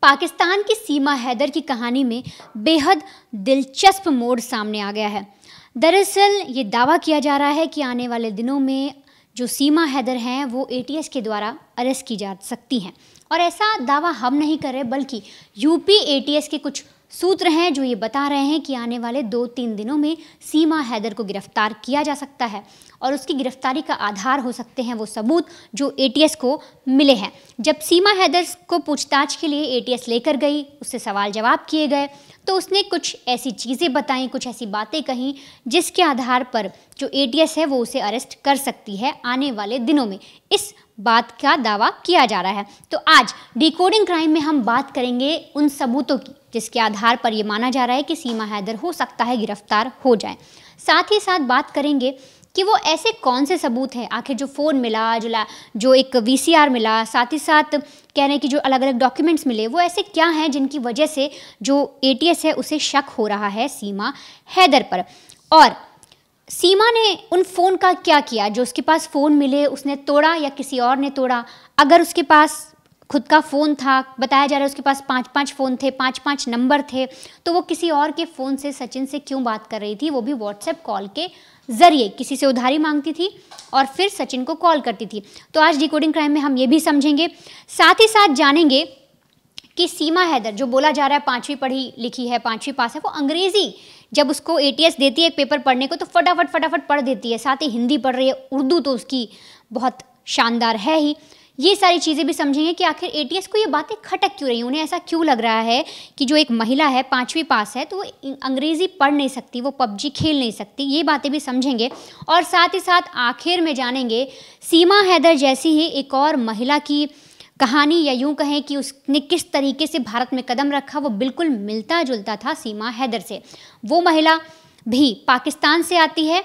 पाकिस्तान की सीमा हैदर की कहानी में बेहद दिलचस्प मोड़ सामने आ गया है। दरअसल ये दावा किया जा रहा है कि आने वाले दिनों में जो सीमा हैदर हैं वो एटीएस के द्वारा अरेस्ट की जा सकती हैं। और ऐसा दावा हम नहीं कर रहे, बल्कि यूपी एटीएस के कुछ सूत्र हैं जो ये बता रहे हैं कि आने वाले 2-3 दिनों में सीमा हैदर को गिरफ्तार किया जा सकता है। और उसकी गिरफ्तारी का आधार हो सकते हैं वो सबूत जो एटीएस को मिले हैं। जब सीमा हैदर को पूछताछ के लिए एटीएस लेकर गई, उससे सवाल जवाब किए गए, तो उसने कुछ ऐसी चीज़ें बताईं, कुछ ऐसी बातें कहीं जिसके आधार पर जो एटीएस है वो उसे अरेस्ट कर सकती है आने वाले दिनों में। इस बात का दावा किया जा रहा है। तो आज डिकोडिंग क्राइम में हम बात करेंगे उन सबूतों की जिसके आधार पर ये माना जा रहा है कि सीमा हैदर हो सकता है गिरफ्तार हो जाए। साथ ही साथ बात करेंगे कि वो ऐसे कौन से सबूत हैं, आखिर जो फ़ोन मिला, जो एक वीसीआर मिला, साथ ही साथ कह रहे हैं कि जो अलग अलग डॉक्यूमेंट्स मिले वो ऐसे क्या हैं जिनकी वजह से जो एटीएस है उसे शक हो रहा है सीमा हैदर पर। और सीमा ने उन फ़ोन का क्या किया, जो उसके पास फ़ोन मिले उसने तोड़ा या किसी और ने तोड़ा। अगर उसके पास खुद का फ़ोन था, बताया जा रहा है उसके पास 5-5 फ़ोन थे, 5-5 नंबर थे, तो वो किसी और के फ़ोन से सचिन से क्यों बात कर रही थी, वो भी व्हाट्सएप कॉल के ज़रिए। किसी से उधारी मांगती थी और फिर सचिन को कॉल करती थी। तो आज डिकोडिंग क्राइम में हम ये भी समझेंगे। साथ ही साथ जानेंगे कि सीमा हैदर जो बोला जा रहा है 5वीं पढ़ी लिखी है, 5वीं पास है, वो अंग्रेज़ी जब उसको एटीएस देती है एक पेपर पढ़ने को तो फटाफट पढ़ देती है। साथ ही हिंदी पढ़ रही है, उर्दू तो उसकी बहुत शानदार है ही। ये सारी चीज़ें भी समझेंगे कि आखिर एटीएस को ये बातें खटक क्यों रही हैं, उन्हें ऐसा क्यों लग रहा है कि जो एक महिला है 5वीं पास है तो वो अंग्रेज़ी पढ़ नहीं सकती, वो पबजी खेल नहीं सकती। ये बातें भी समझेंगे। और साथ ही साथ आखिर में जानेंगे सीमा हैदर जैसी ही एक और महिला की कहानी, या यूँ कहें कि उसने किस तरीके से भारत में कदम रखा, वो बिल्कुल मिलता जुलता था सीमा हैदर से। वो महिला भी पाकिस्तान से आती है,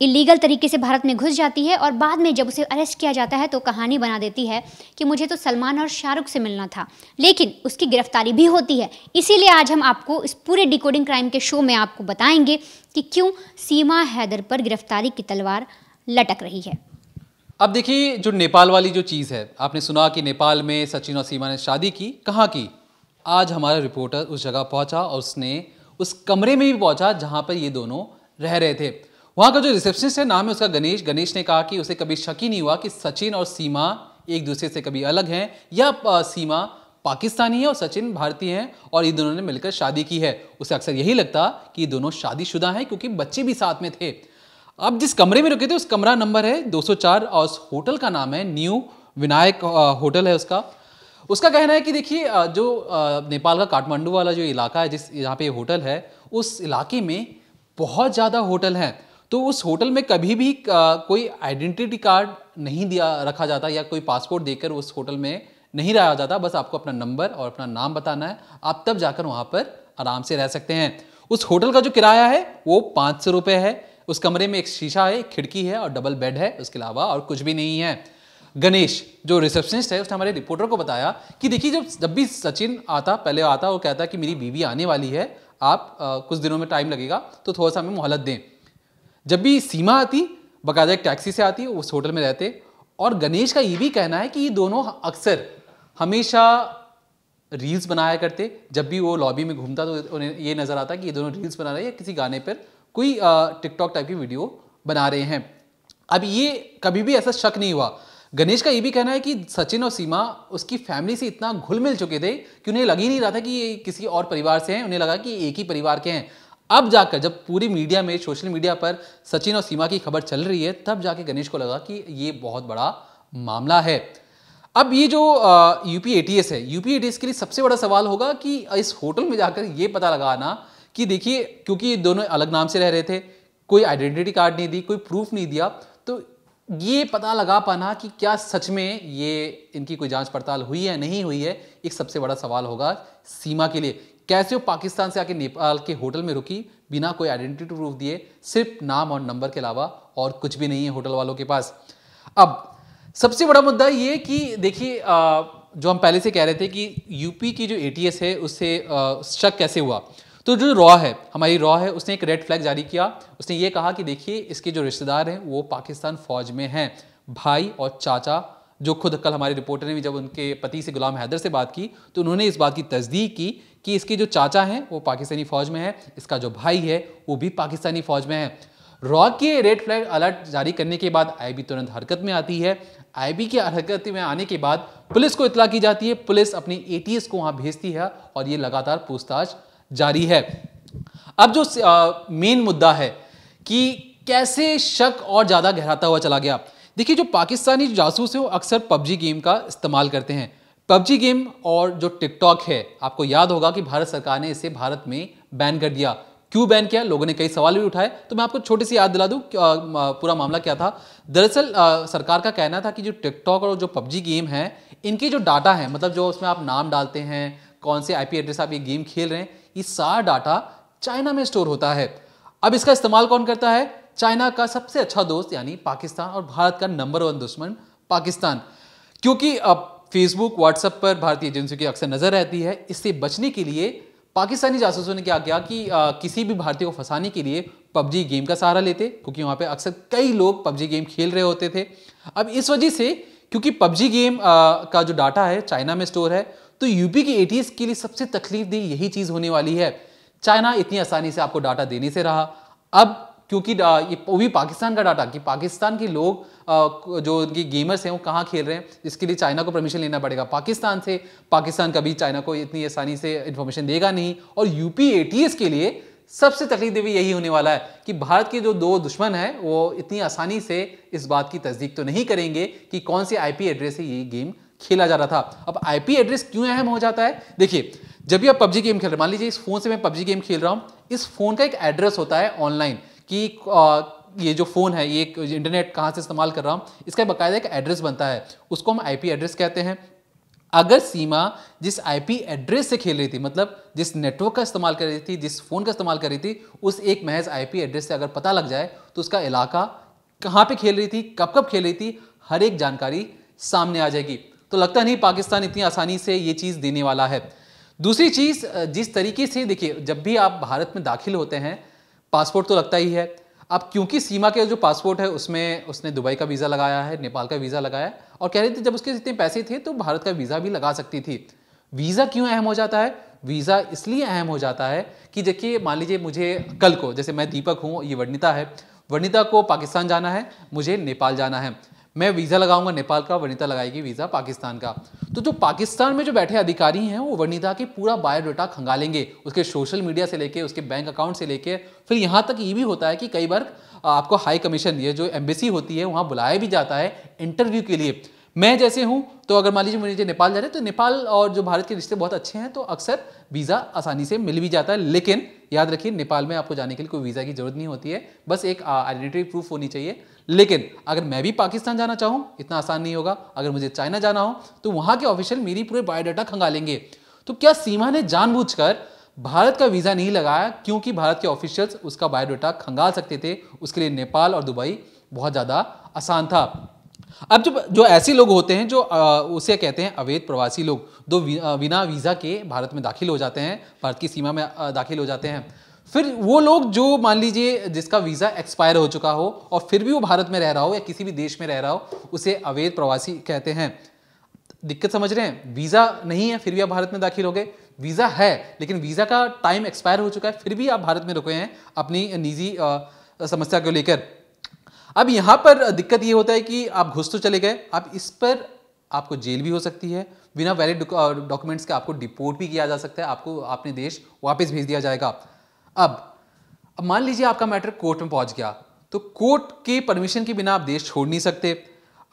इलीगल तरीके से भारत में घुस जाती है और बाद में जब उसे अरेस्ट किया जाता है तो कहानी बना देती है कि मुझे तो सलमान और शाहरुख से मिलना था, लेकिन उसकी गिरफ्तारी भी होती है। इसीलिए आज हम आपको इस पूरे डिकोडिंग क्राइम के शो में आपको बताएंगे कि क्यों सीमा हैदर पर गिरफ्तारी की तलवार लटक रही है। अब देखिए, जो नेपाल वाली जो चीज़ है, आपने सुना कि नेपाल में सचिन और सीमा ने शादी की। कहाँ की? आज हमारा रिपोर्टर उस जगह पहुंचा और उसने उस कमरे में भी पहुंचा जहां पर ये दोनों रह रहे थे। वहाँ का जो रिसेप्शनिस्ट है, नाम है उसका गणेश। गणेश ने कहा कि उसे कभी शक ही नहीं हुआ कि सचिन और सीमा एक दूसरे से कभी अलग हैं, या सीमा पाकिस्तानी है और सचिन भारतीय हैं और ये दोनों ने मिलकर शादी की है। उसे अक्सर यही लगता कि ये दोनों शादीशुदा हैं क्योंकि बच्चे भी साथ में थे। अब जिस कमरे में रुके थे उस कमरा नंबर है 204 और उस होटल का नाम है न्यू विनायक होटल है उसका कहना है कि देखिए, जो नेपाल का काठमांडू वाला जो इलाका है जहाँ पे होटल है, उस इलाके में बहुत ज़्यादा होटल हैं। तो उस होटल में कभी भी कोई आइडेंटिटी कार्ड नहीं रखा जाता या कोई पासपोर्ट देकर उस होटल में नहीं रहा जाता। बस आपको अपना नंबर और अपना नाम बताना है, आप तब जाकर वहाँ पर आराम से रह सकते हैं। उस होटल का जो किराया है वो 500 रुपये है। उस कमरे में एक शीशा है, एक खिड़की है और डबल बेड है, उसके अलावा और कुछ भी नहीं है। गणेश जो रिसेप्शनिस्ट है उसने हमारे रिपोर्टर को बताया कि देखिए, जब भी सचिन पहले आता वो कहता कि मेरी बीवी आने वाली है, आप कुछ दिनों में टाइम लगेगा तो थोड़ा सा हमें मोहलत दें। जब भी सीमा आती, बाकायदा एक टैक्सी से आती, उस होटल में रहते। और गणेश का ये भी कहना है कि ये दोनों अक्सर हमेशा रील्स बनाया करते। जब भी वो लॉबी में घूमता तो उन्हें ये नज़र आता कि ये दोनों रील्स बना रहे हैं या किसी गाने पर कोई टिकटॉक टाइप की वीडियो बना रहे हैं। अब ये कभी भी ऐसा शक नहीं हुआ। गणेश का ये भी कहना है कि सचिन और सीमा उसकी फैमिली से इतना घुल मिल चुके थे कि उन्हें लग ही नहीं रहा था कि ये किसी और परिवार से हैं, उन्हें लगा कि एक ही परिवार के हैं। अब जाकर जब पूरी मीडिया में, सोशल मीडिया पर सचिन और सीमा की खबर चल रही है, तब जाके गणेश को लगा कि ये बहुत बड़ा मामला है। अब ये जो यूपी एटीएस है, यूपी एटीएस के लिए सबसे बड़ा सवाल होगा कि इस होटल में जाकर ये पता लगाना कि देखिए, क्योंकि ये दोनों अलग नाम से रह रहे थे, कोई आइडेंटिटी कार्ड नहीं दी, कोई प्रूफ नहीं दिया, तो ये पता लगा पाना कि क्या सच में ये इनकी कोई जांच पड़ताल हुई है नहीं हुई है, एक सबसे बड़ा सवाल होगा सीमा के लिए। कैसे वो पाकिस्तान से आके नेपाल के होटल में रुकी बिना कोई आइडेंटिटी प्रूफ दिए, सिर्फ नाम और नंबर के अलावा और कुछ भी नहीं है होटल वालों के पास। अब सबसे बड़ा मुद्दा ये कि देखिए, जो हम पहले से कह रहे थे कि यूपी की जो एटीएस है उससे शक कैसे हुआ। तो जो रॉ है, हमारी रॉ है, उसने एक रेड फ्लैग जारी किया। उसने ये कहा कि देखिए, इसके जो रिश्तेदार हैं वो पाकिस्तान फौज में हैं, भाई और चाचा जो खुद कल हमारे रिपोर्टर ने भी जब उनके पति से गुलाम हैदर से बात की तो उन्होंने इस बात की तस्दीक की कि इसके जो चाचा हैं वो पाकिस्तानी फ़ौज में है, इसका जो भाई है वो भी पाकिस्तानी फ़ौज में है। रॉ के रेड फ्लैग अलर्ट जारी करने के बाद आईबी तुरंत हरकत में आती है। आईबी की हरकत में आने के बाद पुलिस को इतला की जाती है, पुलिस अपनी एटीएस को वहाँ भेजती है और ये लगातार पूछताछ जारी है। अब जो मेन मुद्दा है कि कैसे शक और ज़्यादा गहराता हुआ चला गया। देखिए, जो पाकिस्तानी जासूस है वो अक्सर पबजी गेम का इस्तेमाल करते हैं। पबजी गेम और जो टिकटॉक है, आपको याद होगा कि भारत सरकार ने इसे भारत में बैन कर दिया। क्यों बैन किया, लोगों ने कई सवाल भी उठाए, तो मैं आपको छोटी सी याद दिला दूं पूरा मामला क्या था। दरअसल सरकार का कहना था कि जो टिकटॉक और जो पबजी गेम है, इनके जो डाटा है, मतलब जो उसमें आप नाम डालते हैं, कौन से आईपी एड्रेस आप ये गेम खेल रहे हैं, ये सारा डाटा चाइना में स्टोर होता है। अब इसका इस्तेमाल कौन करता है? चाइना का सबसे अच्छा दोस्त यानी पाकिस्तान, और भारत का नंबर 1 दुश्मन पाकिस्तान। क्योंकि अब फेसबुक, व्हाट्सएप पर भारतीय एजेंसियों की अक्सर नजर रहती है। इससे बचने के लिए पाकिस्तानी जासूसों ने क्या किया कि किसी भी भारतीय को फंसाने के लिए पबजी गेम का सहारा लेते, क्योंकि वहाँ पे अक्सर कई लोग पबजी गेम खेल रहे होते थे। अब इस वजह से, क्योंकि पबजी गेम का जो डाटा है चाइना में स्टोर है, तो यूपी की एटीएस के लिए सबसे तकलीफदेह यही चीज़ होने वाली है। चाइना इतनी आसानी से आपको डाटा देने से रहा। अब क्योंकि ये वो भी पाकिस्तान का डाटा, कि पाकिस्तान के लोग जो उनकी गेमर्स हैं वो कहाँ खेल रहे हैं, इसके लिए चाइना को परमिशन लेना पड़ेगा पाकिस्तान से। पाकिस्तान कभी चाइना को इतनी आसानी से इन्फॉर्मेशन देगा नहीं। और यूपी एटीएस के लिए सबसे तकलीफ यही होने वाला है कि भारत के जो 2 दुश्मन हैं वो इतनी आसानी से इस बात की तस्दीक तो नहीं करेंगे कि कौन से आईपी एड्रेस से ये गेम खेला जा रहा था। अब आईपी एड्रेस क्यों अहम हो जाता है? देखिए, जब भी आप पबजी गेम खेल रहे हैं, मान लीजिए इस फोन से मैं पबजी गेम खेल रहा हूं, इस फोन का एक एड्रेस होता है ऑनलाइन कि ये जो फ़ोन है, ये इंटरनेट कहाँ से इस्तेमाल कर रहा हूँ, इसका बाकायदा एक एड्रेस बनता है, उसको हम आईपी एड्रेस कहते हैं। अगर सीमा जिस आईपी एड्रेस से खेल रही थी, मतलब जिस नेटवर्क का इस्तेमाल कर रही थी, जिस फ़ोन का इस्तेमाल कर रही थी, उस एक महज आईपी एड्रेस से अगर पता लग जाए तो उसका इलाका, कहाँ पे खेल रही थी, कब कब खेल रही थी, हर एक जानकारी सामने आ जाएगी। तो लगता नहीं पाकिस्तान इतनी आसानी से ये चीज़ देने वाला है। दूसरी चीज़, जिस तरीके से देखिए, जब भी आप भारत में दाखिल होते हैं पासपोर्ट तो लगता ही है। अब क्योंकि सीमा के जो पासपोर्ट है उसमें उसने दुबई का वीज़ा लगाया है, नेपाल का वीज़ा लगाया है, और कह रही थी जब उसके इतने पैसे थे तो भारत का वीज़ा भी लगा सकती थी। वीज़ा क्यों अहम हो जाता है? वीज़ा इसलिए अहम हो जाता है कि देखिए, मान लीजिए मुझे कल को, जैसे मैं दीपक हूँ, ये वर्णिता है, वर्णिता को पाकिस्तान जाना है, मुझे नेपाल जाना है, मैं वीज़ा लगाऊंगा नेपाल का, वर्णिता लगाएगी वीज़ा पाकिस्तान का। तो जो पाकिस्तान में जो बैठे अधिकारी हैं वो वर्णिता के पूरा बायोडाटा खंगालेंगे, उसके सोशल मीडिया से लेके, उसके बैंक अकाउंट से लेके, फिर यहाँ तक ये भी होता है कि कई बार आपको हाई कमीशन, ये जो एम्बेसी होती है, वहाँ बुलाया भी जाता है इंटरव्यू के लिए। मैं जैसे हूँ तो अगर मान लीजिए मुझे नेपाल जा रहे हैं, तो नेपाल और जो भारत के रिश्ते बहुत अच्छे हैं, तो अक्सर वीज़ा आसानी से मिल भी जाता है। लेकिन याद रखिए, नेपाल में आपको जाने के लिए कोई वीज़ा की जरूरत नहीं होती है, बस एक आइडेंटिटी प्रूफ होनी चाहिए। लेकिन अगर मैं भी पाकिस्तान जाना चाहूँ, इतना आसान नहीं होगा। अगर मुझे चाइना जाना हो तो वहाँ के ऑफिशियल मेरी पूरे बायोडाटा खंगालेंगे। तो क्या सीमा ने जानबूझकर भारत का वीज़ा नहीं लगाया क्योंकि भारत के ऑफिशियल्स उसका बायोडाटा खंगाल सकते थे? उसके लिए नेपाल और दुबई बहुत ज़्यादा आसान था। अब जो ऐसे लोग होते हैं जो उसे कहते हैं अवैध प्रवासी लोग, जो बिना वीज़ा के भारत में दाखिल हो जाते हैं, भारत की सीमा में दाखिल हो जाते हैं। फिर वो लोग जो मान लीजिए जिसका वीज़ा एक्सपायर हो चुका हो और फिर भी वो भारत में रह रहा हो या किसी भी देश में रह रहा हो, उसे अवैध प्रवासी कहते हैं। दिक्कत समझ रहे हैं? वीज़ा नहीं है फिर भी आप भारत में दाखिल हो गए, वीज़ा है लेकिन वीज़ा का टाइम एक्सपायर हो चुका है, फिर भी आप भारत में रुके हैं अपनी निजी समस्या को लेकर। अब यहाँ पर दिक्कत ये होता है कि आप घुस तो चले गए, अब इस पर आपको जेल भी हो सकती है, बिना वैलिड डॉक्यूमेंट्स के आपको डिपोर्ट भी किया जा सकता है, आपको अपने देश वापस भेज दिया जाएगा। अब मान लीजिए आपका मैटर कोर्ट में पहुंच गया, तो कोर्ट के परमिशन के बिना आप देश छोड़ नहीं सकते।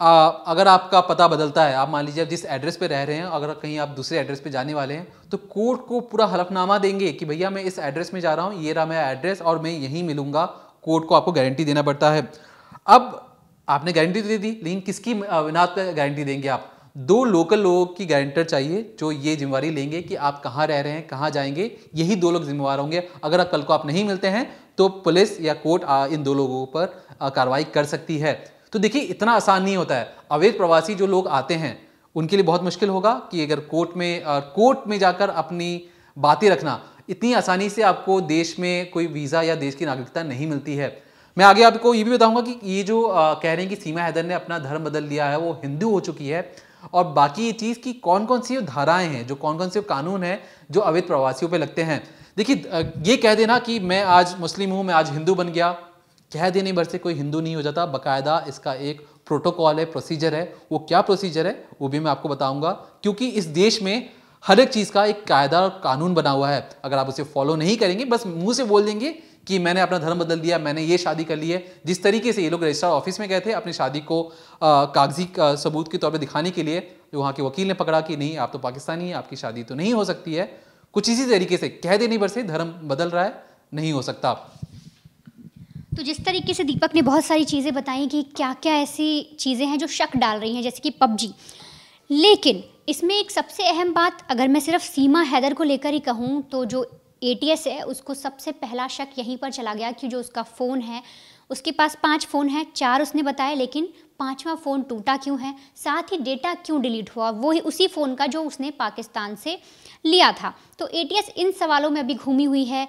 अगर आपका पता बदलता है, आप मान लीजिए आप जिस एड्रेस पे रह रहे हैं, अगर कहीं आप दूसरे एड्रेस पे जाने वाले हैं, तो कोर्ट को पूरा हलफनामा देंगे कि भैया मैं इस एड्रेस में जा रहा हूँ, ये रहा मेरा एड्रेस और मैं यहीं मिलूंगा। कोर्ट को आपको गारंटी देना पड़ता है। अब आपने गारंटी तो दे दी, लेकिन किसकी बिना पे गारंटी देंगे आप? 2 लोकल लोगों की गारंटर चाहिए जो ये जिम्मेवारी लेंगे कि आप कहाँ रह रहे हैं, कहाँ जाएंगे, यही 2 लोग जिम्मेवार होंगे। अगर आप कल को आप नहीं मिलते हैं तो पुलिस या कोर्ट इन 2 लोगों पर कार्रवाई कर सकती है। तो देखिए, इतना आसान नहीं होता है। अवैध प्रवासी जो लोग आते हैं उनके लिए बहुत मुश्किल होगा कि अगर कोर्ट में जाकर अपनी बातें रखना, इतनी आसानी से आपको देश में कोई वीज़ा या देश की नागरिकता नहीं मिलती है। मैं आगे आपको ये भी बताऊंगा कि ये जो कह रहे हैं कि सीमा हैदर ने अपना धर्म बदल लिया है, वो हिंदू हो चुकी है, और बाकी ये चीज़ की कौन कौन सी धाराएं हैं, जो कौन कौन से कानून हैं जो अवैध प्रवासियों पे लगते हैं। देखिए, ये कह देना कि मैं आज मुस्लिम हूँ, मैं आज हिंदू बन गया, कह देने भर से कोई हिंदू नहीं हो जाता। बाकायदा इसका एक प्रोटोकॉल है, प्रोसीजर है। वो क्या प्रोसीजर है वो भी मैं आपको बताऊंगा, क्योंकि इस देश में हर एक चीज़ का एक कायदा और कानून बना हुआ है। अगर आप उसे फॉलो नहीं करेंगे, बस मुंह से बोल देंगे कि मैंने अपना धर्म बदल दिया, मैंने ये शादी कर ली है, जिस तरीके से ये लोग रजिस्ट्रार ऑफिस में गए थे अपनी शादी को कागजी सबूत के तौर पर दिखाने के लिए, जो वहाँ के वकील ने पकड़ा कि नहीं आप तो पाकिस्तानी हैं, आपकी शादी तो नहीं हो सकती है, कुछ इसी तरीके से कह देने पर से धर्म बदल रहा है, नहीं हो सकता। तो जिस तरीके से दीपक ने बहुत सारी चीज़ें बताई कि क्या क्या ऐसी चीज़ें हैं जो शक डाल रही हैं, जैसे कि पबजी, लेकिन इसमें एक सबसे अहम बात अगर मैं सिर्फ सीमा हैदर को लेकर ही कहूँ तो जो ATS है उसको सबसे पहला शक यहीं पर चला गया कि जो उसका फ़ोन है, उसके पास 5 फ़ोन हैं, 4 उसने बताए, लेकिन 5वां फ़ोन टूटा क्यों है, साथ ही डेटा क्यों डिलीट हुआ, वो ही उसी फ़ोन का जो उसने पाकिस्तान से लिया था। तो ATS इन सवालों में अभी घूमी हुई है,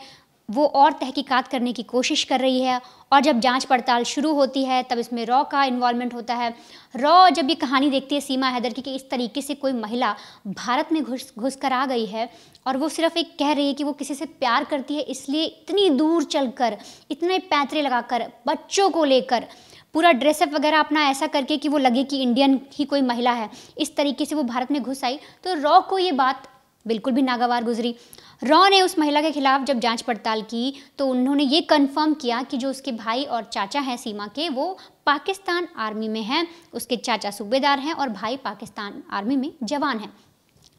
वो और तहकीकात करने की कोशिश कर रही है, और जब जांच पड़ताल शुरू होती है तब इसमें रॉ का इन्वॉल्वमेंट होता है। रॉ जब ये कहानी देखती है सीमा हैदर की कि इस तरीके से कोई महिला भारत में घुस कर आ गई है, और वो सिर्फ एक कह रही है कि वो किसी से प्यार करती है, इसलिए इतनी दूर चलकर, इतने पैंतरे लगाकर, बच्चों को लेकर, पूरा ड्रेसअप वगैरह अपना ऐसा करके कि वो लगे कि इंडियन ही कोई महिला है, इस तरीके से वो भारत में घुस आई, तो रॉ को ये बात बिल्कुल भी नागवार गुजरी। रॉ ने उस महिला के खिलाफ जब जांच पड़ताल की तो उन्होंने ये कंफर्म किया कि जो उसके भाई और चाचा हैं सीमा के, वो पाकिस्तान आर्मी में हैं, उसके चाचा सूबेदार हैं और भाई पाकिस्तान आर्मी में जवान हैं।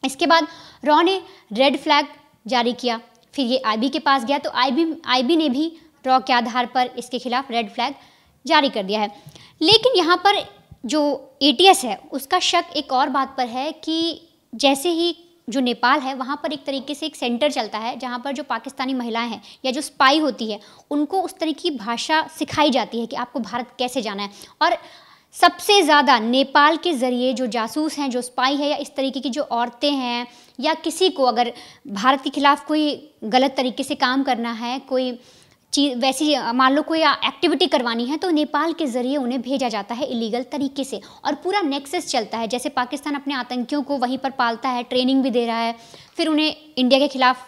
इसके बाद रॉ ने रेड फ्लैग जारी किया, फिर ये IB के पास गया तो IB ने भी रॉ के आधार पर इसके खिलाफ रेड फ्लैग जारी कर दिया है। लेकिन यहाँ पर जो ATS है उसका शक एक और बात पर है कि जैसे ही जो नेपाल है वहाँ पर एक तरीके से एक सेंटर चलता है जहाँ पर जो पाकिस्तानी महिलाएं हैं या जो स्पाई होती है उनको उस तरह की भाषा सिखाई जाती है कि आपको भारत कैसे जाना है, और सबसे ज़्यादा नेपाल के ज़रिए जो जासूस हैं, जो स्पाई है, या इस तरीके की जो औरतें हैं, या किसी को अगर भारत के खिलाफ कोई गलत तरीके से काम करना है, कोई चीज़ वैसी मान लो कोई एक्टिविटी करवानी है, तो नेपाल के ज़रिए उन्हें भेजा जाता है इलीगल तरीके से, और पूरा नेक्सस चलता है। जैसे पाकिस्तान अपने आतंकियों को वहीं पर पालता है, ट्रेनिंग भी दे रहा है, फिर उन्हें इंडिया के खिलाफ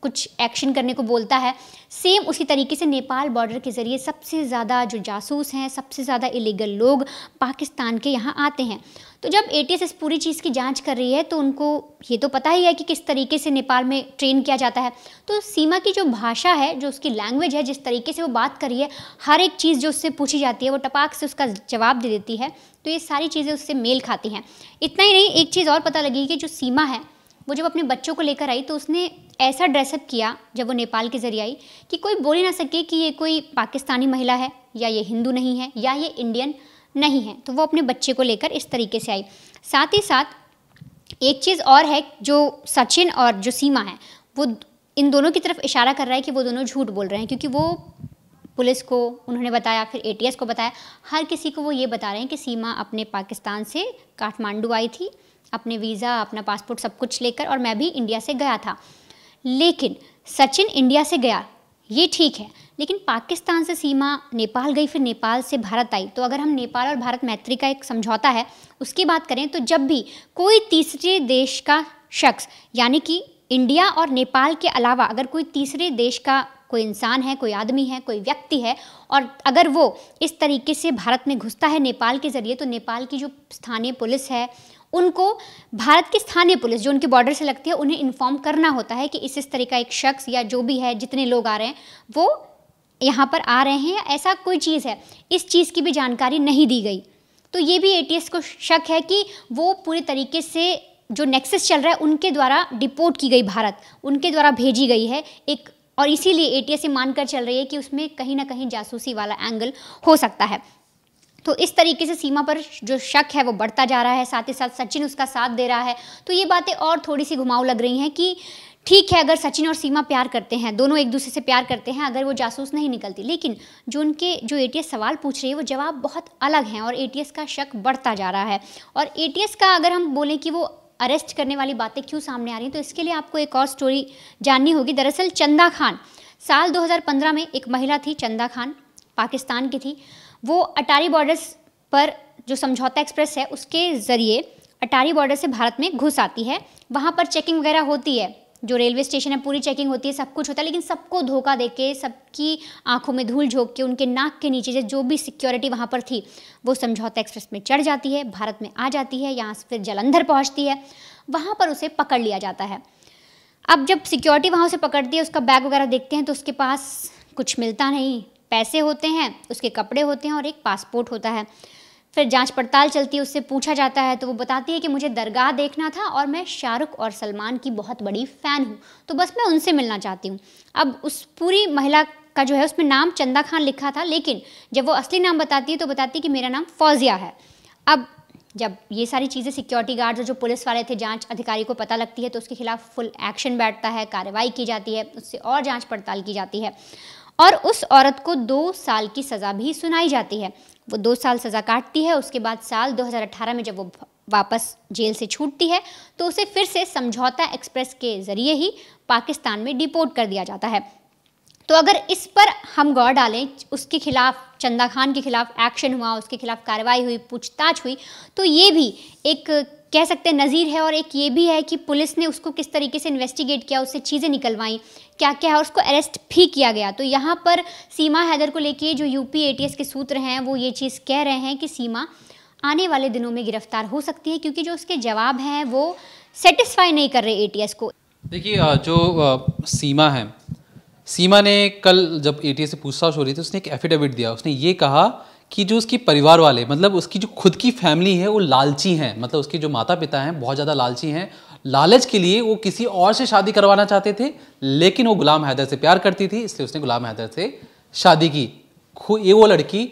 कुछ एक्शन करने को बोलता है, सेम उसी तरीके से नेपाल बॉर्डर के ज़रिए सबसे ज़्यादा जो जासूस हैं, सबसे ज़्यादा इलीगल लोग पाकिस्तान के यहाँ आते हैं। तो जब ATS इस पूरी चीज़ की जांच कर रही है तो उनको ये तो पता ही है कि किस तरीके से नेपाल में ट्रेन किया जाता है। तो सीमा की जो भाषा है, जो उसकी लैंग्वेज है, जिस तरीके से वो बात कर रही है, हर एक चीज़ जो उससे पूछी जाती है वो टपाक से उसका जवाब दे देती है, तो ये सारी चीज़ें उससे मेल खाती हैं। इतना ही नहीं, एक चीज़ और पता लगी कि जो सीमा है वो जब अपने बच्चों को लेकर आई तो उसने ऐसा ड्रेसअप किया जब वो नेपाल के ज़रिए आई कि कोई बोल ही ना सके कि ये कोई पाकिस्तानी महिला है, या ये हिंदू नहीं है, या ये इंडियन नहीं है। तो वो अपने बच्चे को लेकर इस तरीके से आई। साथ ही साथ एक चीज़ और है, जो सचिन और जो सीमा है वो इन दोनों की तरफ इशारा कर रहा है कि वो दोनों झूठ बोल रहे हैं, क्योंकि वो पुलिस को उन्होंने बताया, फिर ATS को बताया, हर किसी को वो ये बता रहे हैं कि सीमा अपने पाकिस्तान से काठमांडू आई थी, अपने वीज़ा, अपना पासपोर्ट सब कुछ लेकर, और मैं भी इंडिया से गया था। लेकिन सचिन इंडिया से गया ये ठीक है, लेकिन पाकिस्तान से सीमा नेपाल गई, फिर नेपाल से भारत आई। तो अगर हम नेपाल और भारत मैत्री का एक समझौता है उसकी बात करें तो जब भी कोई तीसरे देश का शख्स, यानी कि इंडिया और नेपाल के अलावा अगर कोई तीसरे देश का कोई इंसान है, कोई आदमी है, कोई व्यक्ति है, और अगर वो इस तरीके से भारत में घुसता है नेपाल के ज़रिए, तो नेपाल की जो स्थानीय पुलिस है उनको भारत की स्थानीय पुलिस जो उनके बॉर्डर से लगती है उन्हें इन्फॉर्म करना होता है कि इस तरह का एक शख्स या जो भी है, जितने लोग आ रहे हैं वो यहाँ पर आ रहे हैं, या ऐसा कोई चीज़ है, इस चीज़ की भी जानकारी नहीं दी गई। तो ये भी ATS को शक है कि वो पूरे तरीके से जो नेक्सस चल रहा है उनके द्वारा डिपोर्ट की गई भारत, उनके द्वारा भेजी गई है एक, और इसीलिए ATS ये मानकर चल रही है कि उसमें कहीं ना कहीं जासूसी वाला एंगल हो सकता है। तो इस तरीके से सीमा पर जो शक है वो बढ़ता जा रहा है, साथ ही साथ सचिन उसका साथ दे रहा है। तो ये बातें और थोड़ी सी घुमाऊ लग रही हैं कि ठीक है, अगर सचिन और सीमा प्यार करते हैं, दोनों एक दूसरे से प्यार करते हैं, अगर वो जासूस नहीं निकलती, लेकिन जो ATS सवाल पूछ रही है वो जवाब बहुत अलग हैं, और ATS का शक बढ़ता जा रहा है। और ATS का अगर हम बोलें कि वो अरेस्ट करने वाली बातें क्यों सामने आ रही हैं, तो इसके लिए आपको एक और स्टोरी जाननी होगी। दरअसल चंदा खान, साल 2015 में एक महिला थी चंदा खान, पाकिस्तान की थी, वो अटारी बॉर्डर्स पर जो समझौता एक्सप्रेस है उसके ज़रिए अटारी बॉर्डर से भारत में घुस आती है। वहाँ पर चेकिंग वगैरह होती है, जो रेलवे स्टेशन है पूरी चेकिंग होती है, सब कुछ होता है, लेकिन सबको धोखा देके, सबकी आंखों में धूल झोंक के, उनके नाक के नीचे जो भी सिक्योरिटी वहाँ पर थी वो समझौता एक्सप्रेस में चढ़ जाती है, भारत में आ जाती है, यहाँ से फिर जालंधर पहुँचती है, वहाँ पर उसे पकड़ लिया जाता है। अब जब सिक्योरिटी वहाँ उसे पकड़ती है, उसका बैग वगैरह देखते हैं तो उसके पास कुछ मिलता नहीं, पैसे होते हैं, उसके कपड़े होते हैं और एक पासपोर्ट होता है। फिर जांच पड़ताल चलती है, उससे पूछा जाता है तो वो बताती है कि मुझे दरगाह देखना था और मैं शाहरुख और सलमान की बहुत बड़ी फ़ैन हूँ, तो बस मैं उनसे मिलना चाहती हूँ। अब उस पूरी महिला का जो है उसमें नाम चंदा खान लिखा था, लेकिन जब वो असली नाम बताती है तो बताती है कि मेरा नाम फौजिया है। अब जब ये सारी चीज़ें सिक्योरिटी गार्ड और जो पुलिस वाले थे, जांच अधिकारी को पता लगती है तो उसके खिलाफ फुल एक्शन बैठता है, कार्रवाई की जाती है, उससे और जांच पड़ताल की जाती है और उस औरत को 2 साल की सज़ा भी सुनाई जाती है। वो 2 साल सज़ा काटती है। उसके बाद साल 2018 में जब वो वापस जेल से छूटती है तो उसे फिर से समझौता एक्सप्रेस के ज़रिए ही पाकिस्तान में डिपोर्ट कर दिया जाता है। तो अगर इस पर हम गौर डालें, उसके खिलाफ, चंदा खान के खिलाफ एक्शन हुआ, उसके खिलाफ कार्रवाई हुई, पूछताछ हुई, तो ये भी एक कह सकते हैं नज़ीर है। और एक ये भी है कि पुलिस ने उसको किस तरीके से इन्वेस्टिगेट किया, उससे चीज़ें निकलवाई, क्या क्या है, और उसको अरेस्ट भी किया गया। तो यहाँ पर सीमा हैदर को लेके जो यूपी एटीएस के सूत्र हैं वो ये चीज़ कह रहे हैं कि सीमा आने वाले दिनों में गिरफ्तार हो सकती है, क्योंकि जो उसके जवाब हैं वो सेटिस्फाई नहीं कर रहे एटीएस को। देखिए, जो सीमा है, सीमा ने कल जब एटीएस से पूछताछ हो रही थी, उसने एक एफिडेविट दिया। उसने ये कहा कि जो उसकी परिवार वाले, मतलब उसकी जो खुद की फैमिली है वो लालची हैं, मतलब उसके जो माता पिता हैं बहुत ज़्यादा लालची हैं। लालच के लिए वो किसी और से शादी करवाना चाहते थे, लेकिन वो गुलाम हैदर से प्यार करती थी, इसलिए उसने गुलाम हैदर से शादी की। ये वो लड़की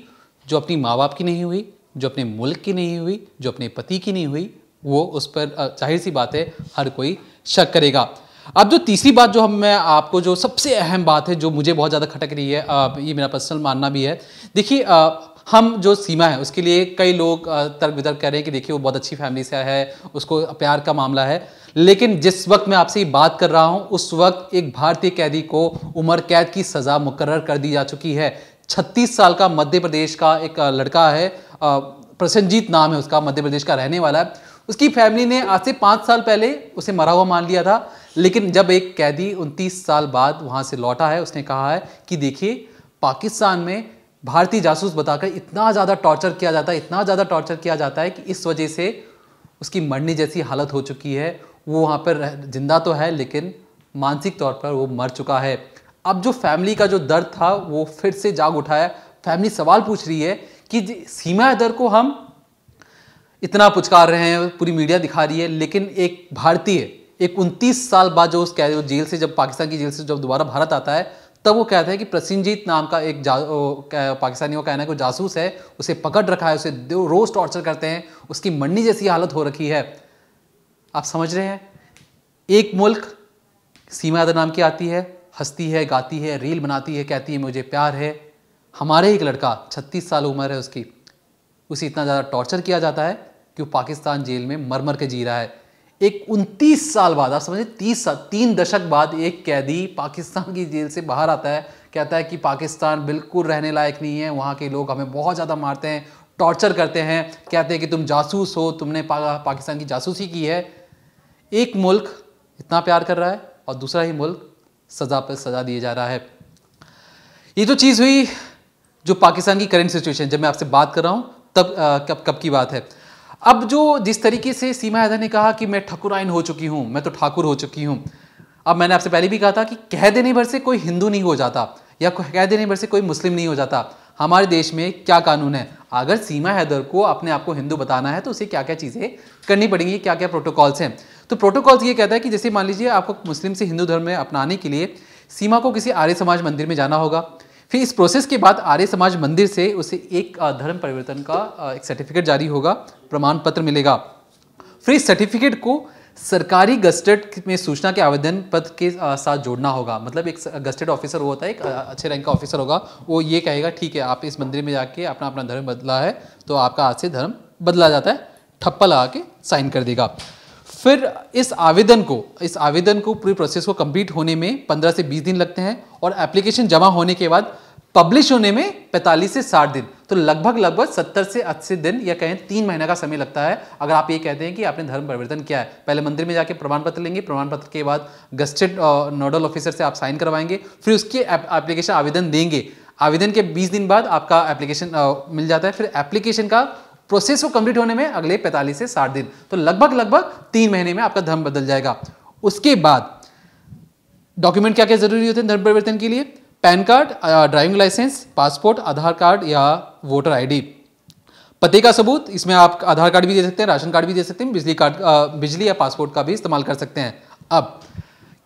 जो अपनी माँ बाप की नहीं हुई, जो अपने मुल्क की नहीं हुई, जो अपने पति की नहीं हुई, वो उस पर जाहिर सी बात है हर कोई शक करेगा। अब जो तीसरी बात जो मैं आपको, जो सबसे अहम बात है जो मुझे बहुत ज़्यादा खटक रही है, ये मेरा पर्सनल मानना भी है। देखिए, हम जो सीमा है उसके लिए कई लोग तर्क वितर्क कर रहे हैं कि देखिए वो बहुत अच्छी फैमिली से है, उसको प्यार का मामला है, लेकिन जिस वक्त मैं आपसे ये बात कर रहा हूँ उस वक्त एक भारतीय कैदी को उम्र कैद की सज़ा मुकर्रर कर दी जा चुकी है। 36 साल का मध्य प्रदेश का एक लड़का है, प्रसन्नजीत नाम है उसका, मध्य प्रदेश का रहने वाला है। उसकी फैमिली ने आज से 5 साल पहले उसे मरा हुआ मान लिया था, लेकिन जब एक कैदी 29 साल बाद वहाँ से लौटा है, उसने कहा है कि देखिए पाकिस्तान में भारतीय जासूस बताकर इतना ज़्यादा टॉर्चर किया जाता है, इतना ज़्यादा टॉर्चर किया जाता है कि इस वजह से उसकी मरने जैसी हालत हो चुकी है। वो वहाँ पर जिंदा तो है लेकिन मानसिक तौर पर वो मर चुका है। अब जो फैमिली का जो दर्द था वो फिर से जाग उठा है। फैमिली सवाल पूछ रही है कि सीमा हैदर को हम इतना पुचकार रहे हैं, पूरी मीडिया दिखा रही है, लेकिन एक भारतीय, एक 29 साल बाद जो उस कैदी जेल से, जब पाकिस्तान की जेल से जब दोबारा भारत आता है, तब वो कहता है कि प्रसेनजीत नाम का एक पाकिस्तानी, वो कहना है कि जासूस है, उसे पकड़ रखा है, उसे रोज टॉर्चर करते हैं, उसकी मरने जैसी हालत हो रखी है। आप समझ रहे हैं, एक मुल्क सीमा हैदर नाम की आती है, हंसती है, गाती है, रील बनाती है, कहती है मुझे प्यार है। हमारे एक लड़का 36 साल उम्र है उसकी, उसे इतना ज़्यादा टॉर्चर किया जाता है कि वो पाकिस्तान जेल में मर मर के जी रहा है। एक 29 साल बाद, आप समझे 3 दशक बाद एक कैदी पाकिस्तान की जेल से बाहर आता है, कहता है कि पाकिस्तान बिल्कुल रहने लायक नहीं है, वहाँ के लोग हमें बहुत ज़्यादा मारते हैं, टॉर्चर करते हैं, कहते हैं कि तुम जासूस हो, तुमने पाकिस्तान की जासूसी की है। एक मुल्क इतना प्यार कर रहा है और दूसरा ही मुल्क सज़ा पर सज़ा दिए जा रहा है। ये जो चीज़ हुई, जो पाकिस्तान की करंट सिचुएशन, जब मैं आपसे बात कर रहा हूँ तब कब की बात है। अब जो जिस तरीके से सीमा हैदर ने कहा कि मैं ठकुराइन हो चुकी हूँ, मैं तो ठाकुर हो चुकी हूँ। अब मैंने आपसे पहले भी कहा था कि कह देने भर से कोई हिंदू नहीं हो जाता, या कह देने भर से कोई मुस्लिम नहीं हो जाता। हमारे देश में क्या कानून है, अगर सीमा हैदर को अपने आप को हिंदू बताना है तो उसे क्या क्या चीज़ें करनी पड़ेंगी, क्या क्या प्रोटोकॉल्स हैं। तो प्रोटोकॉल्स ये कहता है कि जैसे मान लीजिए आपको मुस्लिम से हिंदू धर्म में अपनाने के लिए सीमा को किसी आर्य समाज मंदिर में जाना होगा। फिर इस प्रोसेस के बाद आर्य समाज मंदिर से उसे एक धर्म परिवर्तन का एक सर्टिफिकेट जारी होगा, प्रमाण पत्र मिलेगा। फिर इस सर्टिफिकेट को सरकारी गजटेड में सूचना के आवेदन पत्र के साथ जोड़ना होगा। मतलब एक गजटेड ऑफिसर वो होता है, एक अच्छे रैंक का ऑफिसर होगा, वो ये कहेगा ठीक है आप इस मंदिर में जाके अपना अपना धर्म बदला है तो आपका आज से धर्म बदला जाता है, ठप्पा लगा के साइन कर देगा। फिर इस आवेदन को पूरी प्रोसेस को कंप्लीट होने में 15 से 20 दिन लगते हैं और एप्लीकेशन जमा होने के बाद पब्लिश होने में 45 से 60 दिन, तो लगभग 70 से 80 दिन या कहें 3 महीने का समय लगता है अगर आप ये कहते हैं कि आपने धर्म परिवर्तन किया है। पहले मंदिर में जाके प्रमाण पत्र लेंगे, प्रमाण पत्र के बाद गस्टेड नोडल ऑफिसर से आप साइन करवाएंगे, फिर उसके एप्लीकेशन आवेदन देंगे। आवेदन के 20 दिन बाद आपका एप्लीकेशन मिल जाता है। फिर एप्लीकेशन का प्रोसेस को कंप्लीट होने में अगले 45 से 60 दिन, तो लगभग 3 महीने में आपका धर्म बदल जाएगा। उसके बाद डॉक्यूमेंट क्या क्या जरूरी होते हैं धर्म परिवर्तन के लिए? PAN card, driving licence, passport, Aadhaar card या वोटर आईडी, पते का सबूत। इसमें आप आधार कार्ड भी दे सकते हैं, राशन कार्ड भी दे सकते हैं, बिजली या पासपोर्ट का भी इस्तेमाल कर सकते हैं। अब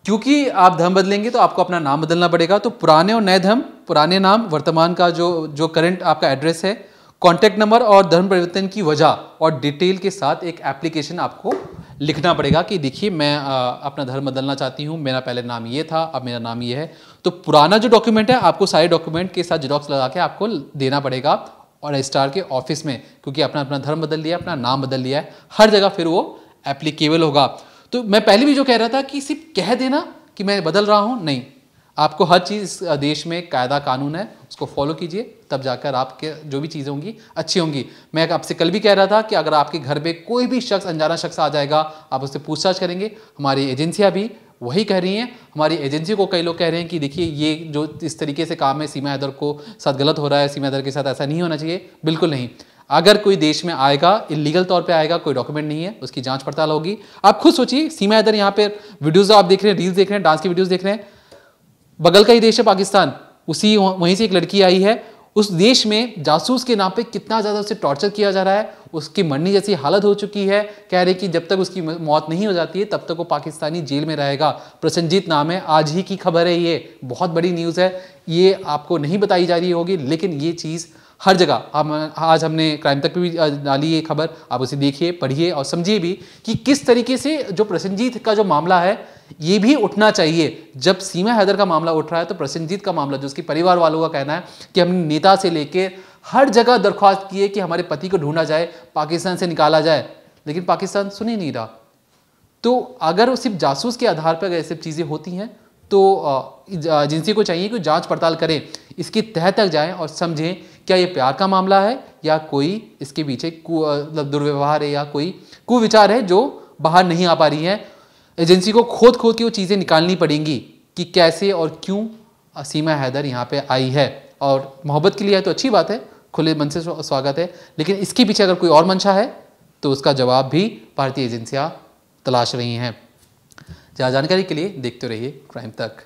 क्योंकि आप धर्म बदलेंगे तो आपको अपना नाम बदलना पड़ेगा, तो पुराने और नए धर्म, पुराने नाम, वर्तमान का जो करंट आपका एड्रेस है, कॉन्टैक्ट नंबर और धर्म परिवर्तन की वजह और डिटेल के साथ एक एप्लीकेशन आपको लिखना पड़ेगा कि देखिए मैं अपना धर्म बदलना चाहती हूँ, मेरा पहले नाम ये था, अब मेरा नाम ये है। तो पुराना जो डॉक्यूमेंट है आपको सारे डॉक्यूमेंट के साथ जेरॉक्स लगा के आपको देना पड़ेगा और रजिस्ट्रार के ऑफिस में, क्योंकि अपना धर्म बदल लिया, अपना नाम बदल लिया है, हर जगह फिर वो एप्लीकेबल होगा। तो मैं पहले भी जो कह रहा था कि सिर्फ कह देना कि मैं बदल रहा हूँ, नहीं, आपको हर चीज़ इस देश में कायदा कानून है, उसको फॉलो कीजिए, तब जाकर आपके जो भी चीज़ें होंगी अच्छी होंगी। मैं आपसे कल भी कह रहा था कि अगर आपके घर में कोई भी शख्स, अनजाना शख्स आ जाएगा, आप उससे पूछताछ करेंगे। हमारी एजेंसियां भी वही कह रही हैं। हमारी एजेंसी को कई लोग कह रहे हैं कि देखिए ये जो इस तरीके से काम है सीमा हैदर को साथ गलत हो रहा है, सीमा हैदर के साथ ऐसा नहीं होना चाहिए। बिल्कुल नहीं। अगर कोई देश में आएगा, इलीगल तौर पे आएगा, कोई डॉक्यूमेंट नहीं है, उसकी जांच पड़ताल होगी। आप खुद सोचिए, सीमा हैदर यहाँ पे वीडियोज़ आप देख रहे हैं, रील्स देख रहे हैं, डांस की वीडियोज़ देख रहे हैं, बगल का ही देश है पाकिस्तान, वहीं से एक लड़की आई है, उस देश में जासूस के नाम पे कितना ज़्यादा उसे टॉर्चर किया जा रहा है, उसकी मरने जैसी हालत हो चुकी है। कह रहे कि जब तक उसकी मौत नहीं हो जाती है तब तक वो पाकिस्तानी जेल में रहेगा। प्रसन्नजीत नाम है, आज ही की खबर है, ये बहुत बड़ी न्यूज़ है, ये आपको नहीं बताई जा रही होगी, लेकिन ये चीज़ हर जगह आज हमने क्राइम तक पे भी डाली ये खबर, आप उसे देखिए, पढ़िए और समझिए भी कि किस तरीके से जो प्रसन्नजीत का जो मामला है ये भी उठना चाहिए। जब सीमा हैदर का मामला उठ रहा है तो प्रसन्नजीत का मामला, जो उसके परिवार वालों का कहना है कि हमने नेता से लेकर हर जगह दरख्वास्त की है कि हमारे पति को ढूंढा जाए, पाकिस्तान से निकाला जाए, लेकिन पाकिस्तान सुन ही नहीं रहा। तो अगर सिर्फ जासूस के आधार पर अगर सब चीज़ें होती हैं तो एजेंसी को चाहिए कि जांच पड़ताल करें, इसकी तह तक जाएं और समझें क्या ये प्यार का मामला है या कोई इसके पीछे दुर्व्यवहार है या कोई कुविचार है जो बाहर नहीं आ पा रही है। एजेंसी को खोद के वो चीज़ें निकालनी पड़ेंगी कि कैसे और क्यों सीमा हैदर यहाँ पे आई है। और मोहब्बत के लिए है तो अच्छी बात है, खुले मन से स्वागत है, लेकिन इसके पीछे अगर कोई और मंशा है तो उसका जवाब भी भारतीय एजेंसियाँ तलाश रही हैं। ज़्यादा जानकारी के लिए देखते रहिए क्राइम तक।